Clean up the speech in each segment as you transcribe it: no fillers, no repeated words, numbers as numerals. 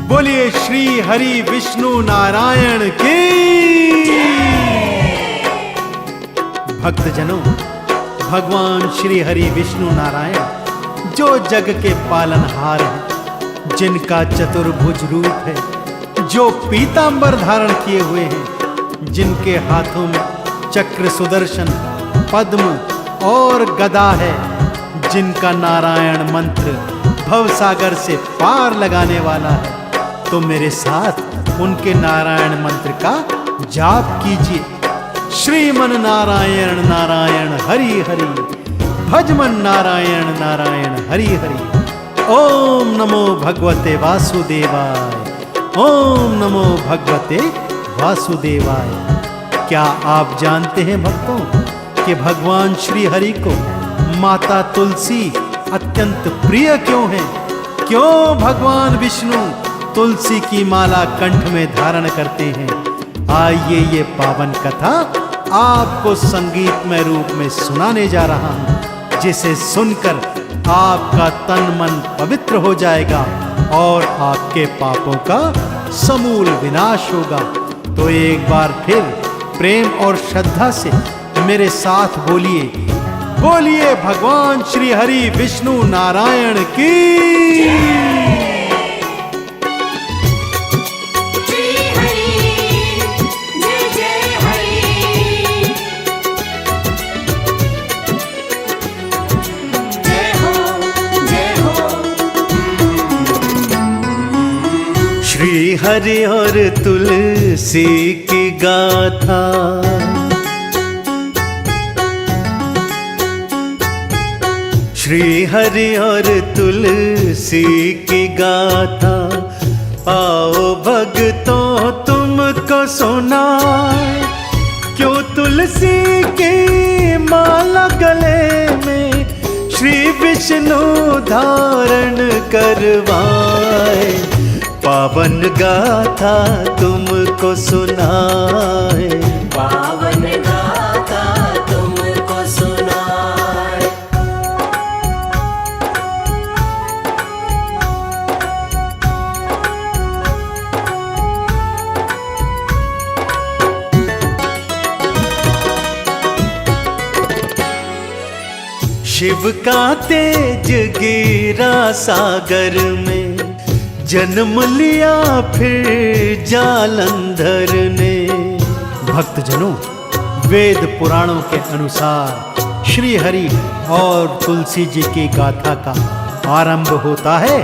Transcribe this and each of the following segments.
बोलिए श्री हरि विष्णु नारायण की। भक्तजनों, भगवान श्री हरि विष्णु नारायण जो जग के पालनहार हैं, जिनका चतुर्भुज रूप है, जो पीतांबर धारण किए हुए हैं, जिनके हाथों में चक्र, सुदर्शन, पद्म और गदा है, जिनका नारायण मंत्र भवसागर से पार लगाने वाला है, तो मेरे साथ उनके नारायण मंत्र का जाप कीजिए। श्रीमन नारायण नारायण हरि हरि, भजमन नारायण नारायण हरि हरि। ओम नमो भगवते वासुदेवाय, ओम नमो भगवते वासुदेवाय। क्या आप जानते हैं भक्तों कि भगवान श्री हरि को माता तुलसी अत्यंत प्रिय क्यों है? क्यों भगवान विष्णु तुलसी की माला कंठ में धारण करते हैं? आइए ये पावन कथा आपको संगीतमय रूप में सुनाने जा रहा हूं, जिसे सुनकर आपका तन मन पवित्र हो जाएगा और आपके पापों का समूल विनाश होगा। तो एक बार फिर प्रेम और श्रद्धा से मेरे साथ बोलिए, बोलिए भगवान श्री हरि विष्णु नारायण की। श्री हरि और तुलसी की गाथा, श्री हरि और तुलसी की गाथा, आओ भक्तों तुमको सुनाए। क्यों तुलसी की माला गले में श्री विष्णु धारण करवाए, पावन गाथा तुमको सुनाए, पावन गाथा तुमको सुनाए। शिव का तेज गिरा सागर में, जन्म लिया फिर जालंधर ने। भक्तजनों, वेद पुराणों के अनुसार श्री हरि और तुलसी जी की गाथा का आरंभ होता है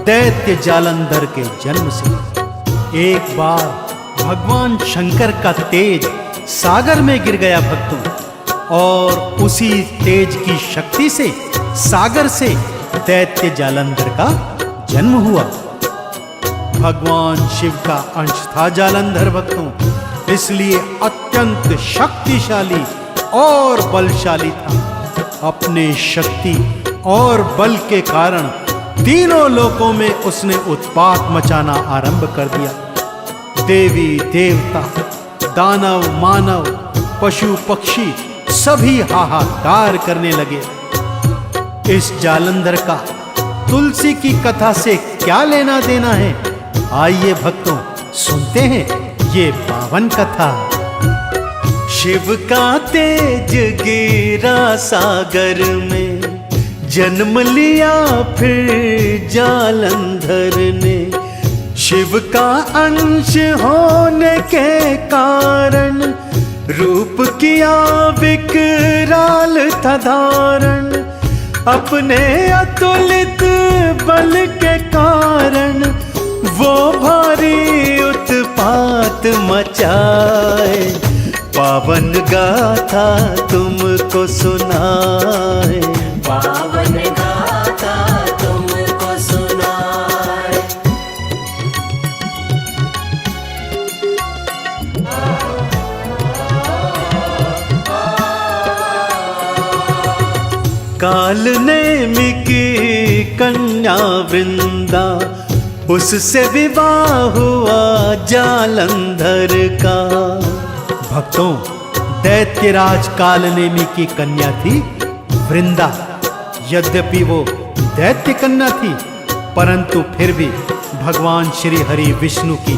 दैत्य जालंधर के जन्म से। एक बार भगवान शंकर का तेज सागर में गिर गया भक्तों, और उसी तेज की शक्ति से सागर से दैत्य जालंधर का जन्म हुआ। भगवान शिव का अंश था जालंधर भक्तों, इसलिए अत्यंत शक्तिशाली और बलशाली था। अपने शक्ति और बल के कारण तीनों लोकों में उसने उत्पात मचाना आरंभ कर दिया। देवी देवता, दानव मानव, पशु पक्षी सभी हाहाकार करने लगे। इस जालंधर का तुलसी की कथा से क्या लेना देना है? आइए भक्तों सुनते हैं ये पावन कथा। शिव का तेज गिरा सागर में, जन्म लिया फिर जालंधर ने। शिव का अंश होने के कारण रूप किया विकराल था धारण। अपने अतुलित बल के कारण वो भारी उत्पात मचाए, पावन गाथा तुमको सुनाए, पावन गाथा तुमको सुनाए। काल नेमि की कन्या वृंदा, उससे विवाह हुआ जालंधर का। भक्तों, दैत्यराज कालनेमि की कन्या थी वृंदा। यद्यपि वो दैत्य कन्या थी, परंतु फिर भी भगवान श्री हरि विष्णु की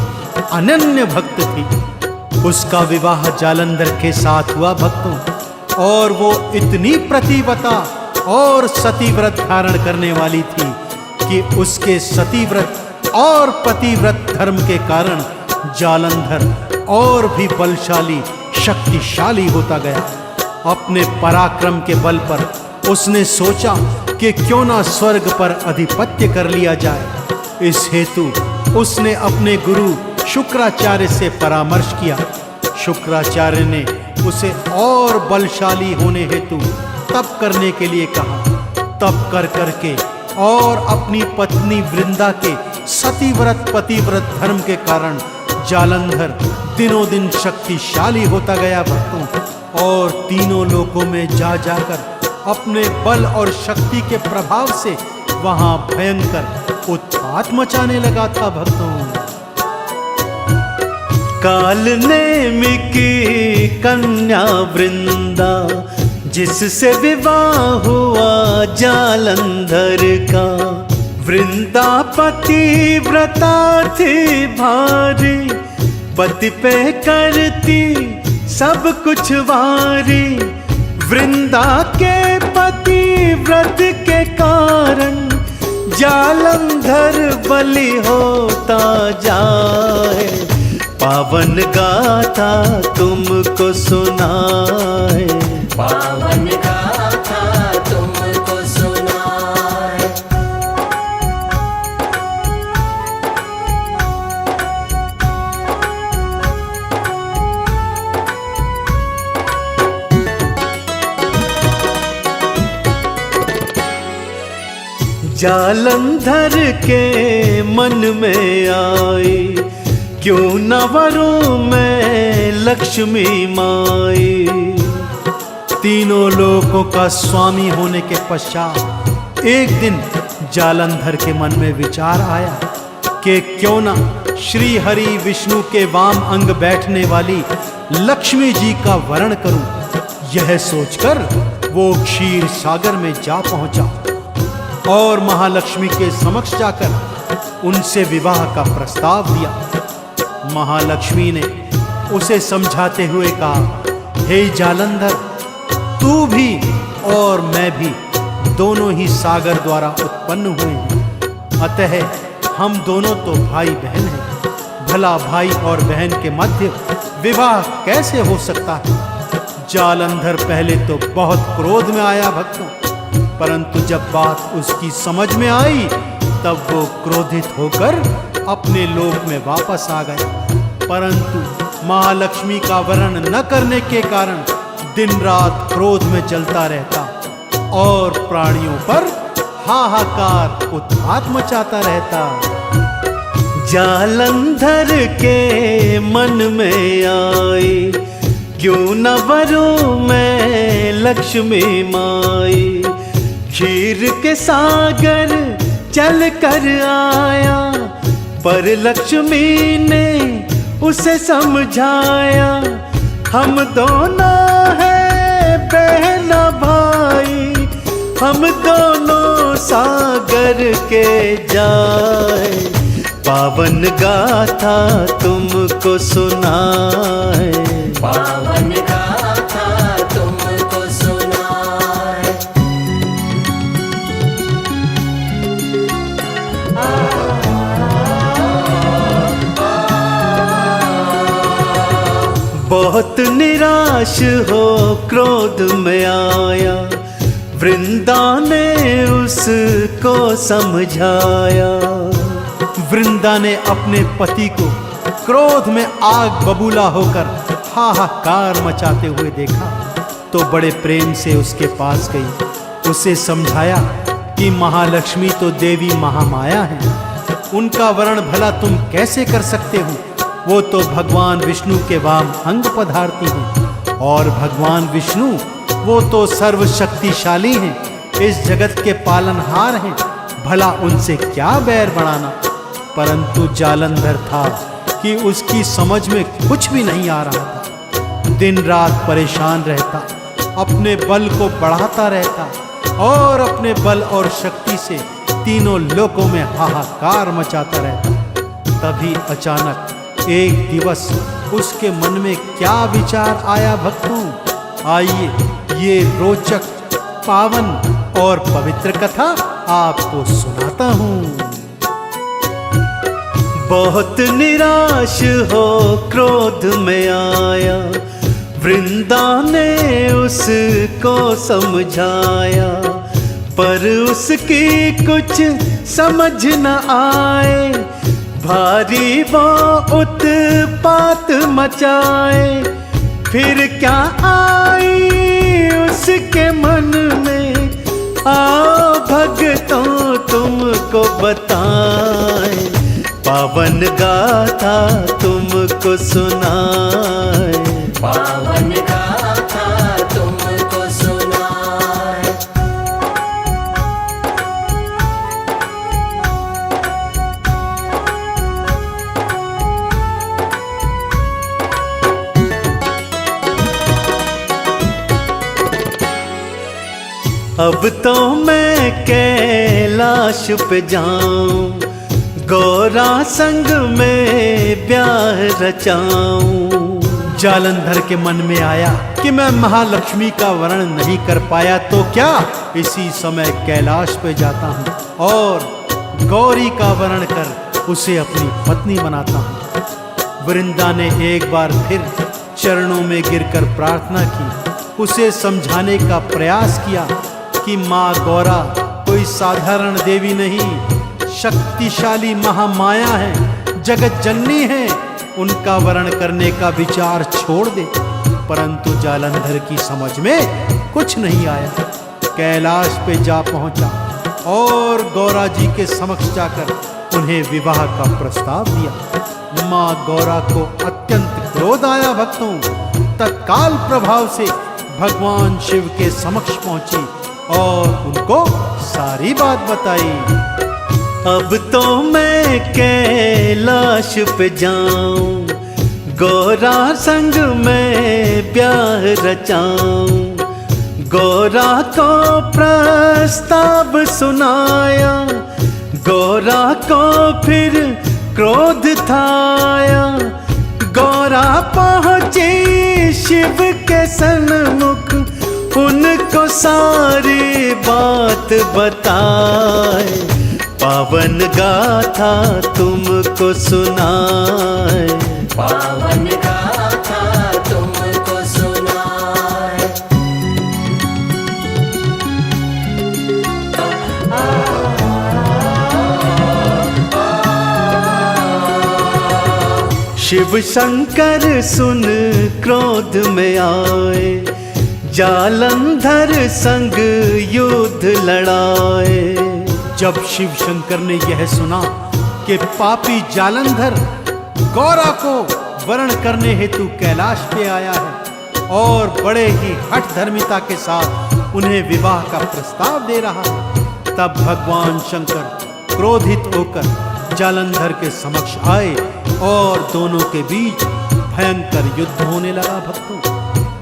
अनन्य भक्त थी। उसका विवाह जालंधर के साथ हुआ भक्तों, और वो इतनी प्रतिवता और सतीव्रत धारण करने वाली थी कि उसके सतीव्रत और पतिव्रत धर्म के कारण जालंधर और भी बलशाली शक्तिशाली होता गया। अपने पराक्रम के बल पर उसने सोचा कि क्यों ना स्वर्ग पर अधिपत्य कर लिया जाए। इस हेतु उसने अपने गुरु शुक्राचार्य से परामर्श किया। शुक्राचार्य ने उसे और बलशाली होने हेतु तप करने के लिए कहा। तप कर करके और अपनी पत्नी वृंदा के सतीव्रत पतिव्रत धर्म के कारण जालंधर दिनों दिन शक्तिशाली होता गया भक्तों, और तीनों लोकों में जा जाकर अपने बल और शक्ति के प्रभाव से वहां भयंकर उत्पात मचाने लगा था भक्तों। काल नेमिकी कन्या वृंदा, जिससे विवाह हुआ जालंधर का। वृंदा पतिव्रता थी भारी, पति पे करती सब कुछ वारी। वृंदा के पतिव्रत के कारण जालंधर बलि होता जाए। पावन गाथा तुमको सुनाए, पावन गाथा तुमको सुनाए। जालंधर के मन में आई, क्यों न वरों में लक्ष्मी माई। तीनों लोकों का स्वामी होने के पश्चात एक दिन जालंधर के मन में विचार आया कि क्यों न श्री हरि विष्णु के वाम अंग बैठने वाली लक्ष्मी जी का वरण करूं। यह सोचकर वो क्षीर सागर में जा पहुंचा और महालक्ष्मी के समक्ष जाकर उनसे विवाह का प्रस्ताव दिया। महालक्ष्मी ने उसे समझाते हुए कहा, हे जालंधर, तू भी और मैं भी दोनों ही सागर द्वारा उत्पन्न हुए हैं, अतः हम दोनों तो भाई बहन हैं। भला भाई और बहन के मध्य विवाह कैसे हो सकता है। जालंधर पहले तो बहुत क्रोध में आया भक्तों, परंतु जब बात उसकी समझ में आई तब वो क्रोधित होकर अपने लोक में वापस आ गया। परंतु महालक्ष्मी का वरण न करने के कारण दिन रात क्रोध में जलता रहता और प्राणियों पर हाहाकार उत्पात मचाता रहता। जालंधर के मन में आई, क्यों न वरों में लक्ष्मी माई। क्षीर के सागर चल कर आया, पर लक्ष्मी ने उसे समझाया। हम दोनों हैं बहन भाई, हम दोनों सागर के जाए। पावन गाथा तुमको सुनाए, पावन गाथा तुमको सुनाए। बहुत निराश हो क्रोध में आया, वृंदा ने उसको समझाया। वृंदा ने अपने पति को क्रोध में आग बबूला होकर हाहाकार मचाते हुए देखा तो बड़े प्रेम से उसके पास गई। उसे समझाया कि महालक्ष्मी तो देवी महामाया है, उनका वरण भला तुम कैसे कर सकते हो। वो तो भगवान विष्णु के वाम अंग पधारती हैं, और भगवान विष्णु वो तो सर्वशक्तिशाली हैं, इस जगत के पालनहार हैं, भला उनसे क्या बैर बढ़ाना। परंतु जालंधर था कि उसकी समझ में कुछ भी नहीं आ रहा था। दिन रात परेशान रहता, अपने बल को बढ़ाता रहता और अपने बल और शक्ति से तीनों लोकों में हाहाकार मचाता रहता। तभी अचानक एक दिवस उसके मन में क्या विचार आया भक्तों, आइए ये रोचक, पावन और पवित्र कथा आपको सुनाता हूँ। बहुत निराश हो क्रोध में आया, वृंदा ने उसको समझाया, पर उसकी कुछ समझ न आए। भारी वो उत्पात मचाए, फिर क्या आई उसके मन में, आओ भक्तों तुमको बताए। पावन गाथा तुमको सुनाए, पावन गाथा तुमको सुनाए। अब तो मैं कैलाश पे जाऊं, गौरा संग में ब्याह रचाऊं। जालंधर के मन में आया कि मैं महालक्ष्मी का वर्णन नहीं कर पाया तो क्या, इसी समय कैलाश पे जाता हूँ और गौरी का वर्णन कर उसे अपनी पत्नी बनाता हूँ। वृंदा ने एक बार फिर चरणों में गिरकर प्रार्थना की, उसे समझाने का प्रयास किया कि माँ गौरा कोई साधारण देवी नहीं, शक्तिशाली महामाया है, जगत जननी है, उनका वर्णन करने का विचार छोड़ दे। परंतु जालंधर की समझ में कुछ नहीं आया। कैलाश पे जा पहुंचा और गौरा जी के समक्ष जाकर उन्हें विवाह का प्रस्ताव दिया। माँ गौरा को अत्यंत क्रोध आया भक्तों, तत्काल प्रभाव से भगवान शिव के समक्ष पहुंची और उनको सारी बात बताई। अब तो मैं कैलाश पे जाऊं, गौरा संग में ब्याह रचाऊं। गौरा को प्रस्ताव सुनाया, गौरा को फिर क्रोध थाया। गौरा पहुंची शिव के सन्मुख, उनको सारी बात बताए। पावन गाथा तुमको सुनाए, पावन गाथा तुमको सुनाए। शिव शंकर सुन क्रोध में आए, जालंधर संग युद्ध लड़ाए। जब शिव शंकर ने यह सुना कि पापी जालंधर गौरा को वर्ण करने हेतु कैलाश पे आया है और बड़े ही हठ धर्मिता के साथ उन्हें विवाह का प्रस्ताव दे रहा है, तब भगवान शंकर क्रोधित होकर जालंधर के समक्ष आए और दोनों के बीच भयंकर युद्ध होने लगा भक्तों।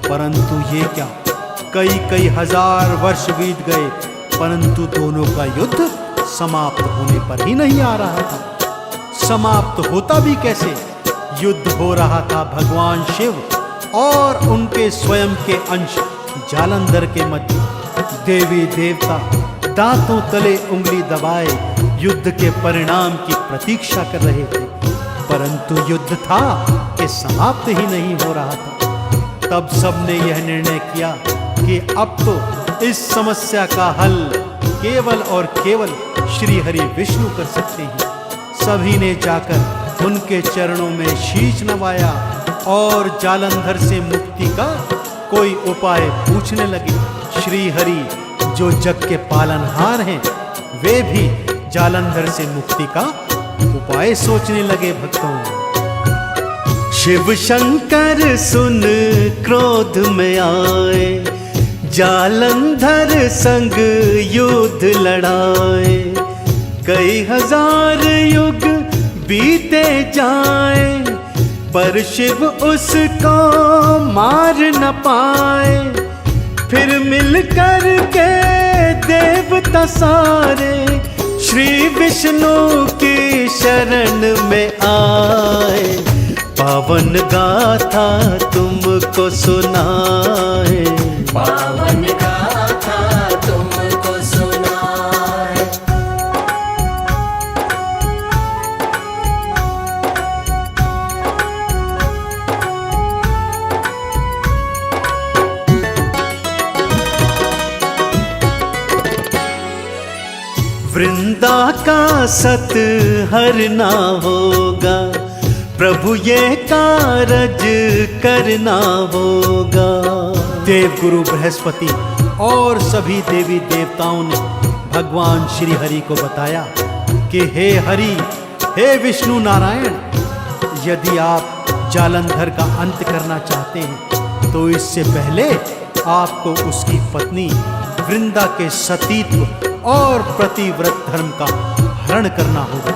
परंतु ये क्या, कई कई हजार वर्ष बीत गए परंतु दोनों का युद्ध समाप्त होने पर ही नहीं आ रहा था। समाप्त होता भी कैसे, युद्ध हो रहा था भगवान शिव और उनके स्वयं के अंश जालंधर के मध्य। देवी देवता दांतों तले उंगली दबाए युद्ध के परिणाम की प्रतीक्षा कर रहे थे, परंतु युद्ध था कि समाप्त ही नहीं हो रहा था। तब सबने यह निर्णय किया कि अब तो इस समस्या का हल केवल और केवल श्री हरि विष्णु कर सकते हैं। सभी ने जाकर उनके चरणों में शीश नवाया और जालंधर से मुक्ति का कोई उपाय पूछने लगे। श्री हरि जो जग के पालनहार हैं, वे भी जालंधर से मुक्ति का उपाय सोचने लगे भक्तों। शिव शंकर सुन क्रोध में आए, जालंधर संग युद्ध लड़ाए। कई हजार युग बीते जाए पर शिव उसको मार न पाए। फिर मिल कर के देवता सारे श्री विष्णु की शरण में आए, पावन गाथा तुमको सुनाए। पावन गाथा तुमको सुनाए। वृंदा का सत हरना होगा, प्रभु ये कारज करना होगा। देवगुरु बृहस्पति और सभी देवी देवताओं ने भगवान श्री हरि को बताया कि हे हरि, हे विष्णु नारायण, यदि आप जालंधर का अंत करना चाहते हैं तो इससे पहले आपको उसकी पत्नी वृंदा के सतीत्व और प्रतिव्रत धर्म का हरण करना होगा।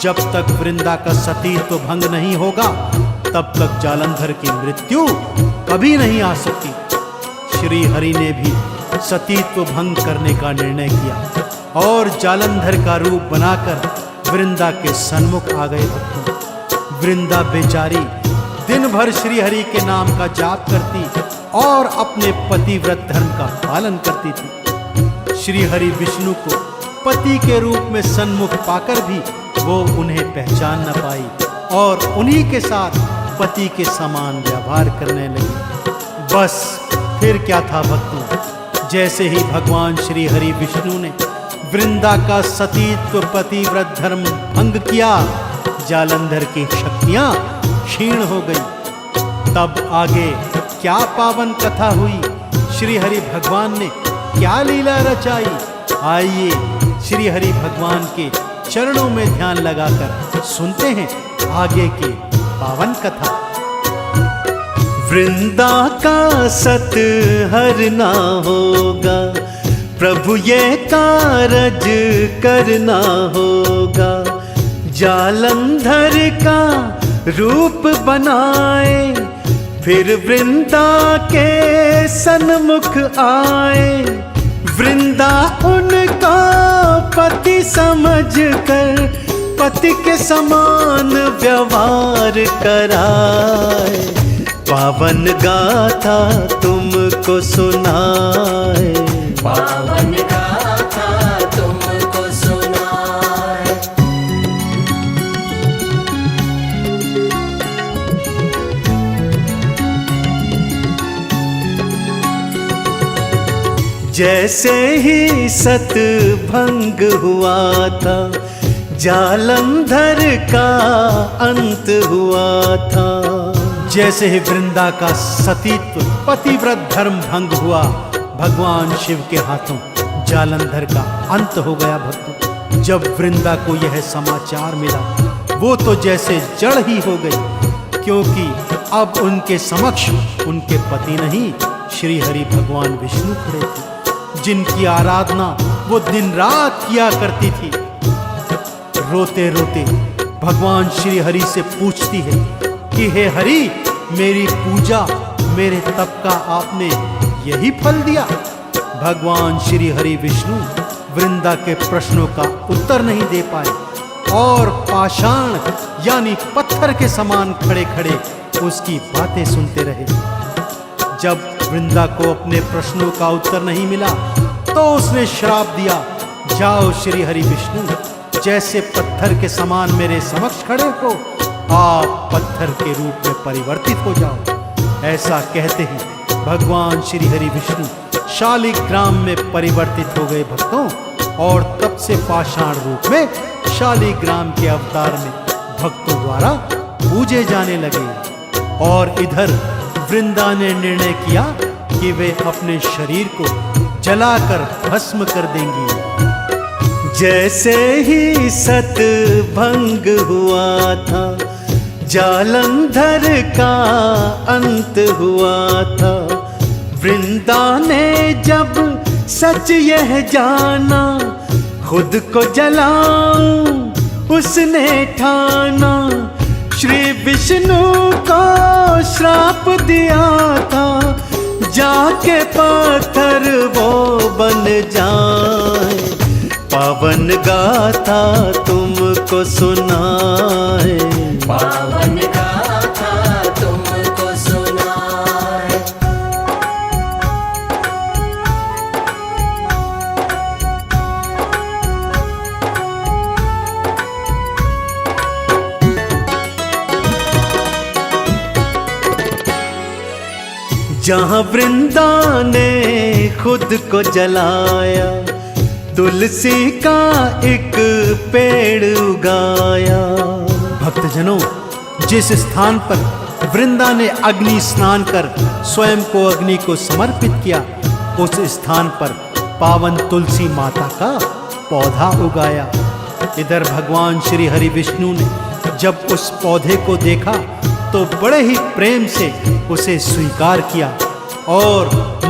जब तक वृंदा का सतीत्व भंग नहीं होगा तब तक जालंधर की मृत्यु कभी नहीं आ सकती। श्री हरि ने भी सतीत्व भंग करने का निर्णय किया और जालंधर का रूप बनाकर वृंदा के सन्मुख आ गए भक्तों। वृंदा बेचारी दिन भर श्री हरि के नाम का जाप करती और अपने पतिव्रत धर्म का पालन करती थी। श्री हरि विष्णु को पति के रूप में सन्मुख पाकर भी वो उन्हें पहचान न पाई और उन्हीं के साथ पति के समान व्यवहार करने लगी। बस फिर क्या था भक्तों, जैसे ही भगवान श्री हरि विष्णु ने वृंदा का सतीत्व पतिव्रत धर्म भंग किया, जालंधर की शक्तियां क्षीण हो गई। तब आगे क्या पावन कथा हुई, श्री हरि भगवान ने क्या लीला रचाई, आइए श्री हरि भगवान के चरणों में ध्यान लगाकर सुनते हैं आगे की पावन कथा। वृंदा का सत हरना होगा, प्रभु ये कारज करना होगा। जालंधर का रूप बनाए, फिर वृंदा के सन्मुख आए। वृंदा उनका पति समझकर पति के समान व्यवहार कराए। पावन गाथा तुमको सुनाए। पावन गाथा तुमको सुनाए। जैसे ही सत भंग हुआ था, जालंधर का अंत हुआ था। जैसे ही वृंदा का सतीत्व पतिव्रत धर्म भंग हुआ, भगवान शिव के हाथों जालंधर का अंत हो गया। भक्तों, जब वृंदा को यह समाचार मिला, वो तो जैसे जड़ ही हो गई, क्योंकि अब उनके समक्ष उनके पति नहीं, श्री हरि भगवान विष्णु खड़े थे, जिनकी आराधना वो दिन रात किया करती थी। रोते रोते भगवान श्री हरि से पूछती है कि हे हरि, मेरी पूजा मेरे तप का आपने यही फल दिया। भगवान श्री हरि विष्णु वृंदा के प्रश्नों का उत्तर नहीं दे पाए और पाषाण यानी पत्थर के समान खड़े खड़े उसकी बातें सुनते रहे। जब वृंदा को अपने प्रश्नों का उत्तर नहीं मिला तो उसने श्राप दिया, जाओ श्री हरि विष्णु, जैसे पत्थर के समान मेरे समक्ष खड़े हो, आप पत्थर के रूप में परिवर्तित हो जाओ। ऐसा कहते ही भगवान श्री हरि विष्णु शालिग्राम में परिवर्तित हो गए भक्तों, और तब से पाषाण रूप में शालिग्राम के अवतार में भक्तों द्वारा पूजे जाने लगे। और इधर वृंदा ने निर्णय किया कि वे अपने शरीर को जलाकर भस्म कर देंगी। जैसे ही सत भंग हुआ था, जालंधर का अंत हुआ था। वृंदा ने जब सच यह जाना, खुद को जलाऊं उसने ठाना। श्री विष्णु को श्राप दिया था, जाके पत्थर वो बन जाए। पावन गाथा तुमको सुनाए, पावन गाथा तुमको सुनाए। जहाँ वृंदा ने खुद को जलाया, तुलसी का एक पेड़ उगाया। भक्तजनों, जिस स्थान पर वृंदा ने अग्नि स्नान कर स्वयं को अग्नि को समर्पित किया, उस स्थान पर पावन तुलसी माता का पौधा उगाया। इधर भगवान श्री हरि विष्णु ने जब उस पौधे को देखा तो बड़े ही प्रेम से उसे स्वीकार किया और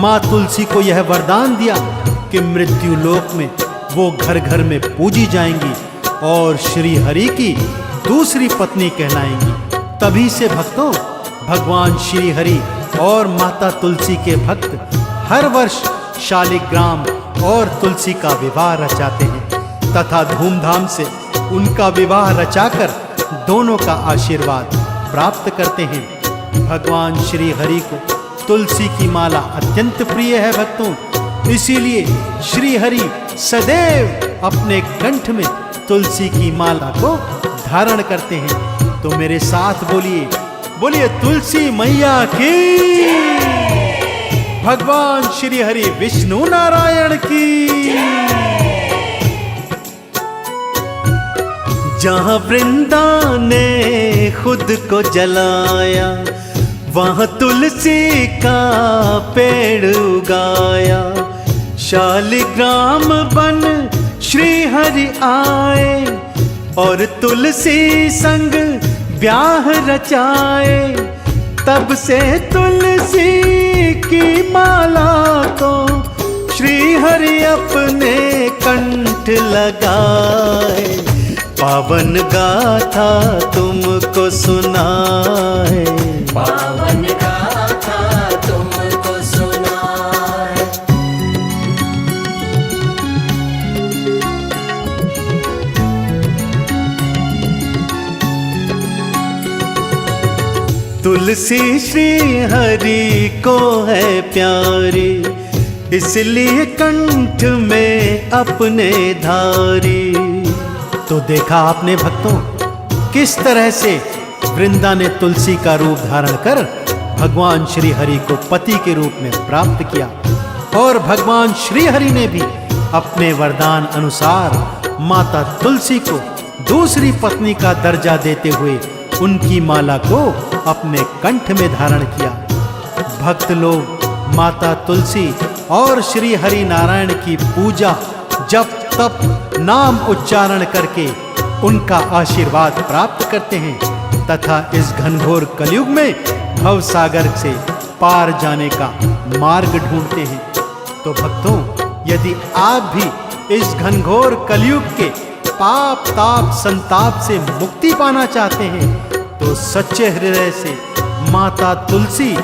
माँ तुलसी को यह वरदान दिया कि मृत्यु लोक में वो घर घर में पूजी जाएंगी और श्री हरि की दूसरी पत्नी कहलाएंगी। तभी से भक्तों, भगवान श्री हरि और माता तुलसी के भक्त हर वर्ष शालिग्राम और तुलसी का विवाह रचाते हैं तथा धूमधाम से उनका विवाह रचाकर दोनों का आशीर्वाद प्राप्त करते हैं। भगवान श्री हरि को तुलसी की माला अत्यंत प्रिय है भक्तों, इसीलिए श्री हरि सदैव अपने कंठ में तुलसी की माला को धारण करते हैं। तो मेरे साथ बोलिए, बोलिए तुलसी मैया की, भगवान श्री हरि विष्णु नारायण की। जहाँ वृंदा ने खुद को जलाया, वहाँ तुलसी का पेड़ उगाया। शालिग्राम बन श्री हरि आए और तुलसी संग ब्याह रचाए। तब से तुलसी की माला को श्री हरि अपने कंठ लगाए। पावन गाथा तुमको सुनाए, पावन गाथा तुमको सुनाए। तुलसी श्री हरि को है प्यारी, इसलिए कंठ में अपने धारी। तो देखा आपने भक्तों, किस तरह से वृंदा ने तुलसी का रूप धारण कर भगवान श्री हरि को पति के रूप में प्राप्त किया और भगवान श्री हरि ने भी अपने वरदान अनुसार माता तुलसी को दूसरी पत्नी का दर्जा देते हुए उनकी माला को अपने कंठ में धारण किया। भक्त लोग माता तुलसी और श्री हरि नारायण की पूजा जप तप नाम उच्चारण करके उनका आशीर्वाद प्राप्त करते हैं तथा इस घनघोर कलयुग में भव सागर से पार जाने का मार्ग ढूंढते हैं। तो भक्तों, यदि आप भी इस घनघोर कलयुग के पाप ताप संताप से मुक्ति पाना चाहते हैं तो सच्चे हृदय से माता तुलसी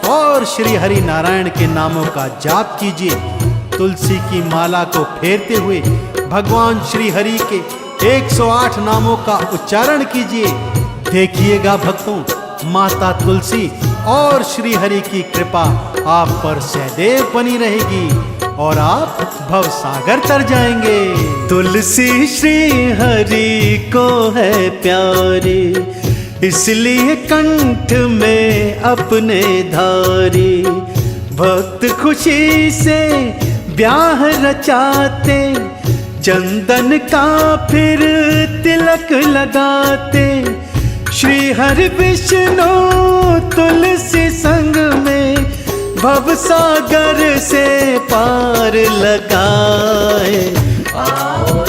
और श्री हरि नारायण के नामों का जाप कीजिए। तुलसी की माला को फेरते हुए भगवान श्री हरि के 108 नामों का उच्चारण कीजिए। देखिएगा भक्तों, माता तुलसी और श्री हरि की कृपा आप पर सदैव बनी रहेगी और आप भव सागर तर जाएंगे। तुलसी श्री हरि को है प्यारी, इसलिए कंठ में अपने धारी। भक्त खुशी से ब्याह रचाते, चंदन का फिर तिलक लगाते। श्री हरि विष्णु तुलसी संग में भव सागर से पार लगाए। आओ